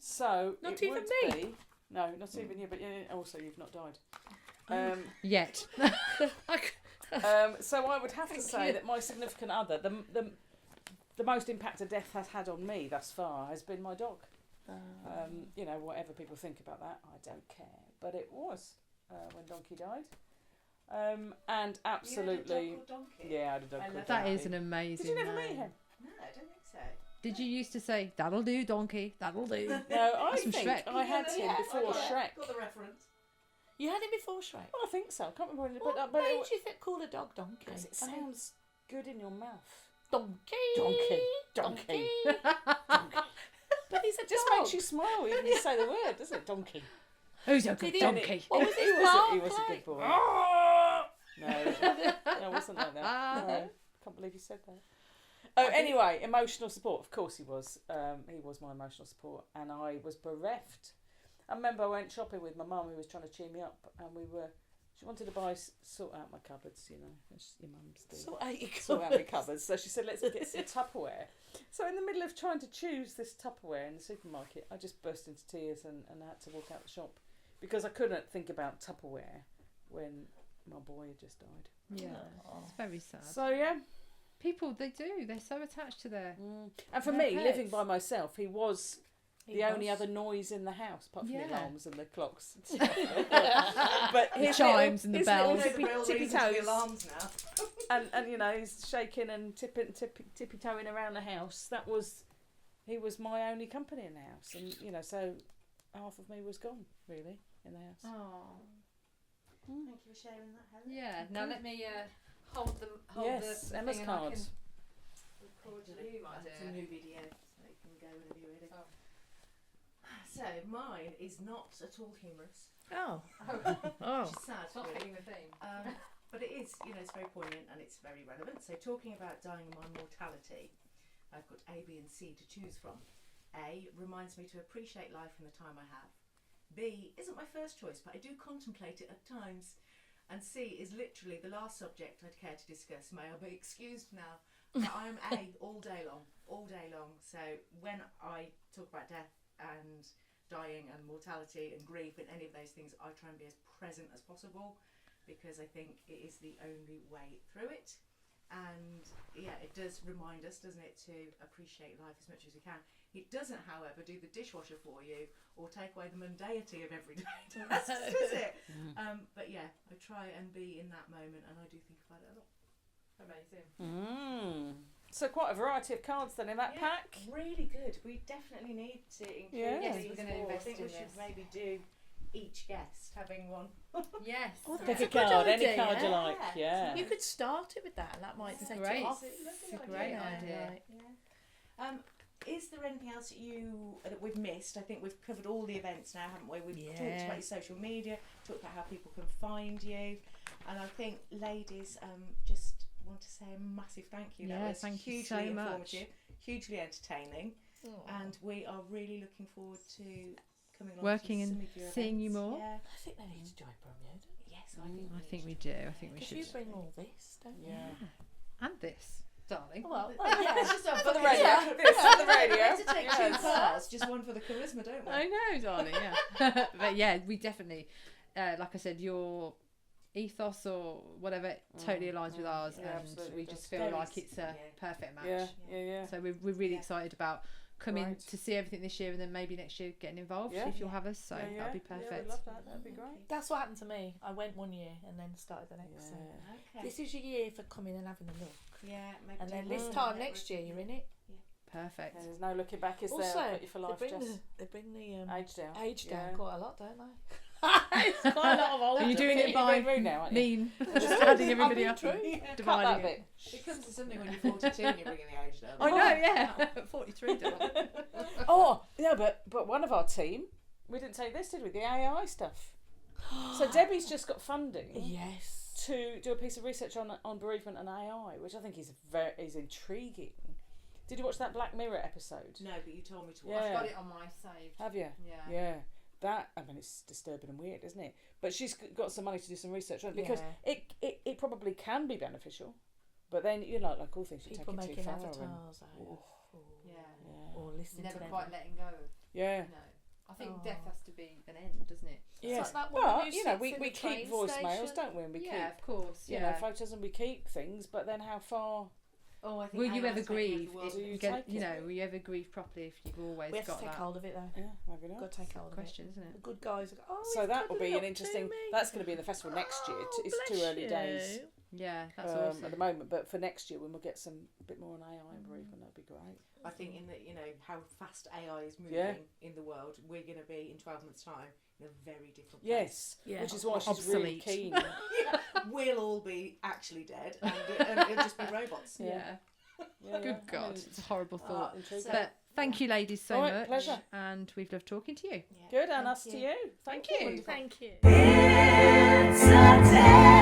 so Not it even would me? be no, not even you. But also you've not died. Yet. So I would have to say you. that my significant other, the the most impact a death has had on me thus far has been my dog. You know, whatever people think about that, I don't care. But it was when Donkey died. And absolutely, you had a dog called Donkey? yeah, I had a dog called That Donkey. is an amazing. Did you never name. meet him? No, I don't think so. Did you used to say that'll do, Donkey? That'll do. No, I That's from think Shrek. I had him before Shrek. Got the reference. You had him before Shrek. Well, I think so. I can't remember. What But made you call a dog Donkey? because it sounds good in your mouth. Donkey. Donkey. But he's a Just dog. makes you smile even you say the word, doesn't it? Donkey. Who's a good Did he- donkey? What was his He bark was a like? good boy. No, it wasn't like that. No, can't believe you said that. Oh, anyway, emotional support. Of course he was. He was my emotional support, and I was bereft. I remember I went shopping with my mum, who was trying to cheer me up, and she wanted to sort out my cupboards, you know, as your mums do. Sort out my cupboards. So she said, let's get some Tupperware. So in the middle of trying to choose this Tupperware in the supermarket, I just burst into tears and I had to walk out the shop because I couldn't think about Tupperware when my boy had just died. Yeah, it's very sad. So yeah. People, they're so attached to their. And for their me, pets. living by myself, he was the only other noise in the house, apart from the alarms and the clocks. But The chimes and the bells. Tippy The toes. alarms now. and you know, he's shaking and tippy toeing around the house. He was my only company in the house, and you know, so half of me was gone really in the house. Oh. Thank you for sharing that, Helen. Yeah. Now let me hold the Yes, Emma's thing and I card. can record you, my It's a dear. new video, so you can go whenever you're ready. Oh. So mine is not at all humorous. Oh. Which is sad, It's not really. fitting the theme. But it is, you know, it's very poignant and it's very relevant. So talking about dying and my mortality, I've got A, B and C to choose from. A, reminds me to appreciate life and the time I have. B, isn't my first choice, but I do contemplate it at times. And C is literally the last subject I'd care to discuss. May I be excused now? But I am A all day long. So when I talk about death and dying and mortality and grief and any of those things, I try and be as present as possible because I think it is the only way through it. And yeah, it does remind us, doesn't it, to appreciate life as much as we can. It doesn't, however, do the dishwasher for you or take away the mundanity of everyday tasks, does it? But yeah, I try and be in that moment, and I do think about it a lot. Amazing. So quite a variety of cards then in that pack. Really good. We definitely need to include Yeah. these Yes, we're gonna more. I invest think we in should this. maybe do each guest having one. Yes. Pick a good card, any idea. card you like. Yeah. You could start it with that, and that might set great. it off. It's a great idea. Yeah. Is there anything else that we've missed? I think we've covered all the events now, haven't we? We've talked about your social media, talked about how people can find you, and I think, ladies, just want to say a massive thank you. Yeah, that was thank you hugely so much. informative, hugely entertaining, and we are really looking forward to coming along Working to some and of your seeing you events. more. Yeah. I think they need to join BrumYODO. Yes, I think we do. I think we Because should. you bring all this, don't you? Yeah. And this, darling. Well, Yeah, it's just For the radio. This for the radio. We have to take two Yes. cards, just one for the charisma, don't we? I know, darling. Yeah. But yeah, we definitely, like I said, your ethos or whatever totally aligns with ours, Yeah, and absolutely we does. just feel Very like it's a perfect match. Yeah. So we're really Yeah. excited about coming Right. to see everything this year, and then maybe next year getting involved Yeah. if you'll have us. So Yeah, that'll be Yeah, perfect. we'd love that. That'd be great. that's what happened to me. I went one year and then started the next. So Okay. this is your year for coming and having a look. Yeah, maybe And then do this one time network next year, you're in it. Perfect. And there's no looking back, is there? Also, I've got you for life, Jess. they bring the Age down. age down Yeah. quite a lot, don't they? It's quite a lot of old. Are you doing it You're by being rude now, aren't you? mean? Just adding everybody being up, true. and Cut that dividing bit. it. It comes to something when you're 42 and you're bringing the age down. I know, yeah. 43, darling. Oh, yeah, but one of our team, we didn't say this, did we? The AI stuff. So Debbie's just got funding Yes. to do a piece of research on bereavement and AI, which I think is intriguing. Did you watch that Black Mirror episode? No, but you told me to Yeah. watch. I've got it on my save. Have you? Yeah. Yeah. That, I mean, it's disturbing and weird, isn't it? But she's got some money to do some research on it because it probably can be beneficial, but then, you know, like all things, you People take it too making far. avatars And, out. Yeah. Or listening Never to them. quite letting go of. yeah. No. I think death has to be an end, doesn't it? Yeah, like that woman but who you know, sits we in keep the train voicemails, station. don't we? And we Yeah, keep, of course. you know, photos, and we keep things. But then, how far Oh, I think will you AI ever is making grieve? the world If, take you it? know, will you ever grieve properly if you've always We have got to take that hold of it though. Yeah, maybe not. Got to take hold of question, it. isn't The it? good guys are go, oh, So he's that will be cuddling an up to interesting. me. That's going to be in the festival next year. It's too bless early days you. Yeah, that's at awesome. the moment, but for next year when we'll get a bit more on AI bereavement, that'd be great. I think in that, you know, how fast AI is moving Yeah. in the world, we're going to be in 12 months' time in a very different place. Yes, Yeah. which is why she's really Obsolete. keen. Yeah, we'll all be actually dead, and it'll just be robots. Yeah. Yeah, Good yeah. God, it's a horrible thought. Intriguing. So- But thank you, ladies, so All right, much. pleasure. And we've loved talking to you. Yeah. Good, and Thank us you. to you. Thank you. Thank you. It's a day.